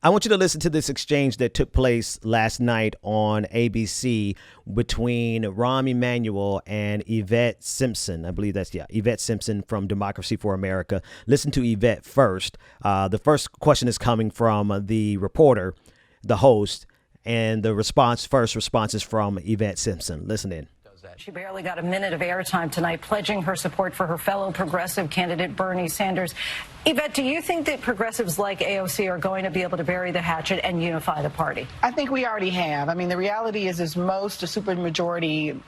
I want you to listen to this exchange that took place last night on ABC between Rahm Emanuel and Yvette Simpson. I believe that's, Yvette Simpson from Democracy for America. Listen to Yvette first. The first question is coming from the reporter, the host, and the first response is from Yvette Simpson. Listen in. She barely got a minute of airtime tonight, pledging her support for her fellow progressive candidate, Bernie Sanders. Yvette, do you think that progressives like AOC are going to be able to bury the hatchet and unify the party? I think we already have. I mean, the reality is most, a supermajority,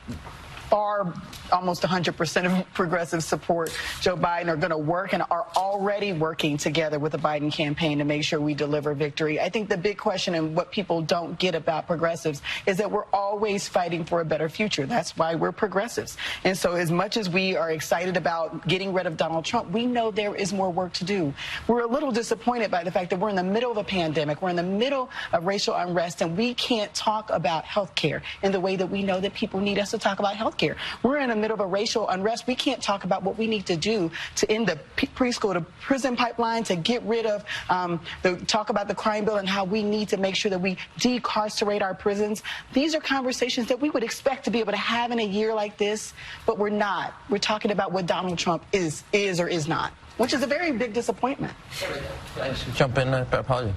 almost 100% of progressives support Joe Biden, are going to work and are already working together with the Biden campaign to make sure we deliver victory. I think the big question and what people don't get about progressives is that we're always fighting for a better future. That's why we're progressives. And so as much as we are excited about getting rid of Donald Trump, we know there is more work to do. We're a little disappointed by the fact that we're in the middle of a pandemic. We're in the middle of racial unrest, and we can't talk about health care in the way that we know that people need us to talk about health care. We're in the middle of a racial unrest. We can't talk about what we need to do to end the preschool to prison pipeline, to get rid of talk about the crime bill and how we need to make sure that we decarcerate our prisons. These are conversations that we would expect to be able to have in a year like this, but we're not. We're talking about what Donald Trump is or is not, which is a very big disappointment. Jump in, apology.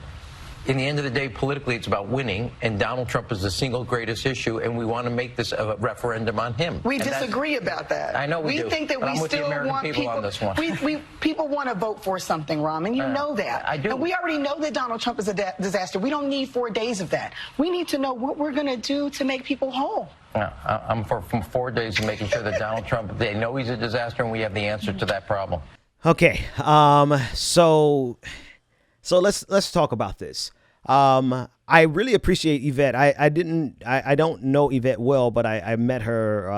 In the end of the day, politically, it's about winning, and Donald Trump is the single greatest issue, and we want to make this a referendum on him. We disagree about that. I know we do. Think that but we I'm with still the American want people on this one. People want to vote for something, Rahm, and you know that. I do. And we already know that Donald Trump is a disaster. We don't need 4 days of that. We need to know what we're going to do to make people whole. Yeah, I'm for 4 days of making sure that Donald Trump, they know he's a disaster, and we have the answer to that problem. Okay, so let's talk about this. I really appreciate Yvette. I don't know Yvette well, but I met her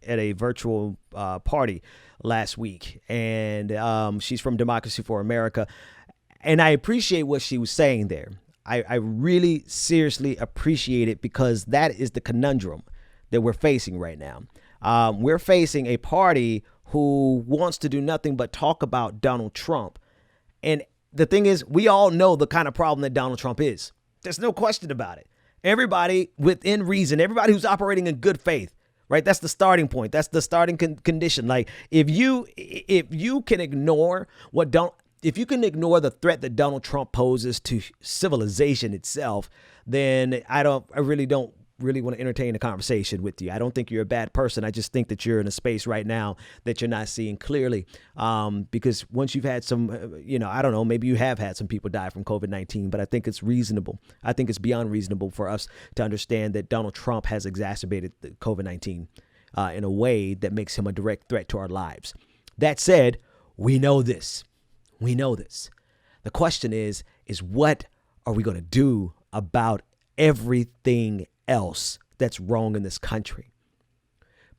at a virtual party last week, and she's from Democracy for America, and I appreciate what she was saying there. I really seriously appreciate it, because that is the conundrum that we're facing right now. We're facing a party who wants to do nothing but talk about Donald Trump, and the thing is, we all know the kind of problem that Donald Trump is. There's no question about it. Everybody within reason, everybody who's operating in good faith, right? That's the starting point. That's the starting condition. Like if you can ignore if you can ignore the threat that Donald Trump poses to civilization itself, then I really don't want to entertain a conversation with you. I don't think you're a bad person. I just think that you're in a space right now that you're not seeing clearly. Because once you've had some, I don't know, maybe you have had some people die from COVID-19, but I think it's reasonable. I think it's beyond reasonable for us to understand that Donald Trump has exacerbated the COVID-19 in a way that makes him a direct threat to our lives. That said, we know this. We know this. The question is what are we going to do about everything else that's wrong in this country?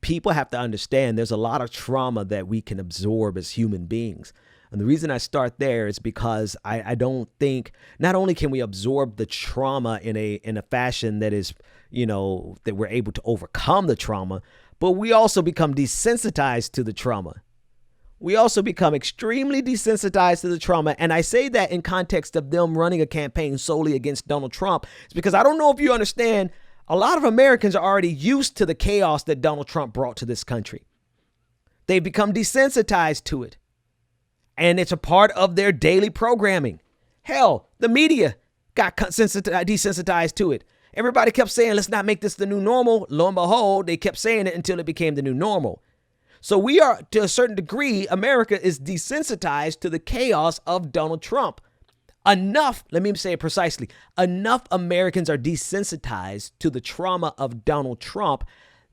People have to understand there's a lot of trauma that we can absorb as human beings. And the reason I start there is because I don't think not only can we absorb the trauma in a fashion that is, that we're able to overcome the trauma, but we also become desensitized to the trauma. We also become extremely desensitized to the trauma. And I say that in context of them running a campaign solely against Donald Trump. It's because I don't know if you understand, a lot of Americans are already used to the chaos that Donald Trump brought to this country. They've become desensitized to it. And it's a part of their daily programming. Hell, the media got desensitized to it. Everybody kept saying, let's not make this the new normal. Lo and behold, they kept saying it until it became the new normal. So we are, to a certain degree, America is desensitized to the chaos of Donald Trump. Enough, let me say it precisely, enough Americans are desensitized to the trauma of Donald Trump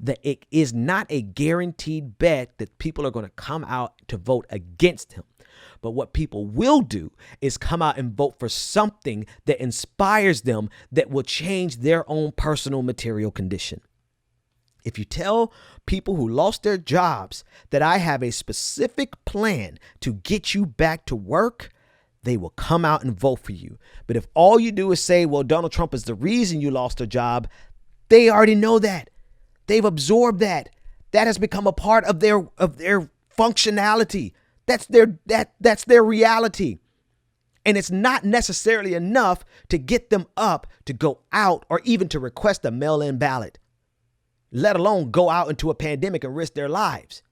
that it is not a guaranteed bet that people are going to come out to vote against him. But what people will do is come out and vote for something that inspires them, that will change their own personal material condition. If you tell people who lost their jobs that I have a specific plan to get you back to work, they will come out and vote for you. But if all you do is say, well, Donald Trump is the reason you lost a job, they already know that. They've absorbed that. That has become a part of their functionality. That's their reality. And it's not necessarily enough to get them up to go out or even to request a mail-in ballot, let alone go out into a pandemic and risk their lives.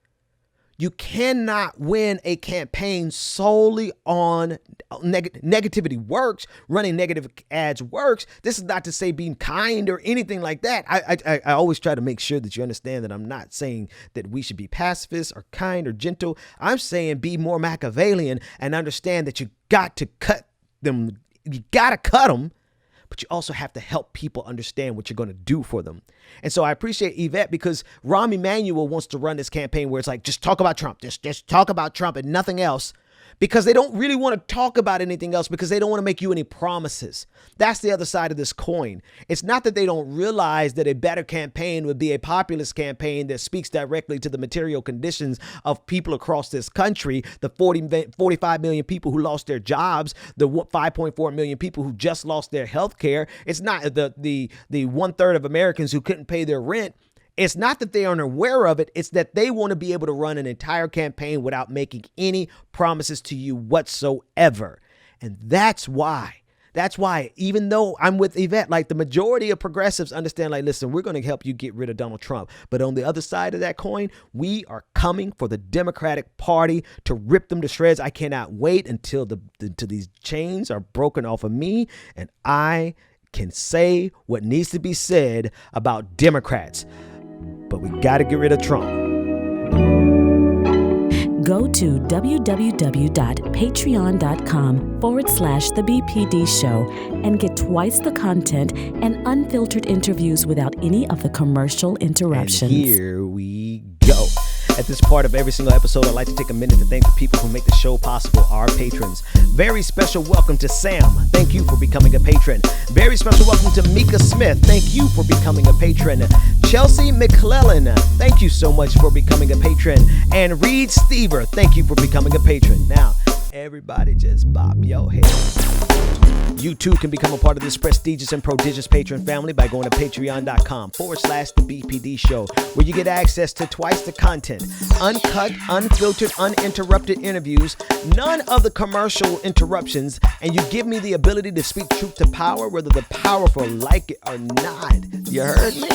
You cannot win a campaign solely on negativity works. Running negative ads works. This is not to say being kind or anything like that. I always try to make sure that you understand that I'm not saying that we should be pacifist or kind or gentle. I'm saying be more Machiavellian and understand that you got to cut them. You got to cut them. But you also have to help people understand what you're going to do for them. And so I appreciate Yvette, because Rahm Emanuel wants to run this campaign where it's like, just talk about Trump, just talk about Trump and nothing else, because they don't really want to talk about anything else, because they don't want to make you any promises. That's the other side of this coin. It's not that they don't realize that a better campaign would be a populist campaign that speaks directly to the material conditions of people across this country, the 45 million people who lost their jobs, the 5.4 million people who just lost their health care. It's not the 1/3 of Americans who couldn't pay their rent. It's not that they aren't aware of it. It's that they want to be able to run an entire campaign without making any promises to you whatsoever. And that's why, even though I'm with Yvette, like the majority of progressives understand, like, listen, we're going to help you get rid of Donald Trump. But on the other side of that coin, we are coming for the Democratic Party to rip them to shreds. I cannot wait until these chains are broken off of me and I can say what needs to be said about Democrats. But we got to get rid of Trump. Go to www.patreon.com/The BPD Show and get twice the content and unfiltered interviews without any of the commercial interruptions. And here we go. At this part of every single episode, I'd like to take a minute to thank the people who make the show possible, our patrons. Very special welcome to Sam. Thank you for becoming a patron. Very special welcome to Mika Smith. Thank you for becoming a patron. Chelsea McClellan, thank you so much for becoming a patron. And Reed Stever, thank you for becoming a patron. Now, everybody just bob your head. You too can become a part of this prestigious and prodigious patron family by going to patreon.com/The BPD Show, where you get access to twice the content, uncut, unfiltered, uninterrupted interviews, none of the commercial interruptions, and you give me the ability to speak truth to power, whether the powerful like it or not. You heard me?